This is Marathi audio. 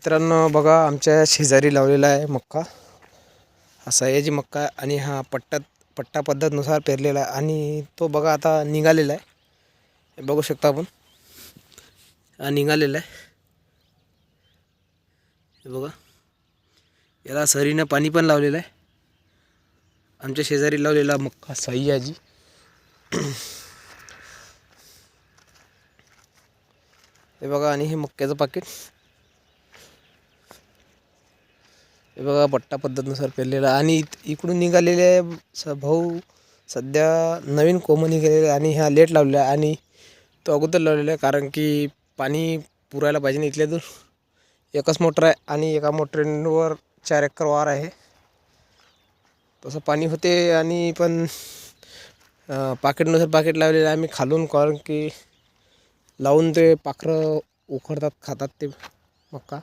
मित्रांनो बघा, आमच्या शेजारी लावलेला आहे मक्का. हा सयाजी मक्का आणि हा पट्टा पद्धतीनुसार पेरलेला आहे आणि तो बघा आता निघालेला आहे. हे बघू शकता आपण, हा निघालेला आहे. हे बघा, याला सरीनं पाणी पण लावलेलं आहे. आमच्या शेजारी लावलेला मक्का सयाजी. हे बघा, आणि हे मक्क्याचं पाकिट. हे बघा, पट्टा पद्धतीनुसार पेरलेला आणि इकडून निघालेले भाऊ सध्या नवीन कोंब निघालेले आणि ह्या लेट लावलेला आहे आणि तो अगोदर लावलेला आहे, कारण की पाणी पुरायला पाहिजे ना. इथल्या दूर एकच मोटर आहे आणि एका मोटरीवर 4 एकर वार आहे. तसं पाणी होते आणि पण पाकिटनुसार पाकिट लावलेलं आहे आम्ही खालून, कारण की लावून ते पाखरं उखडतात, खातात ते मक्का.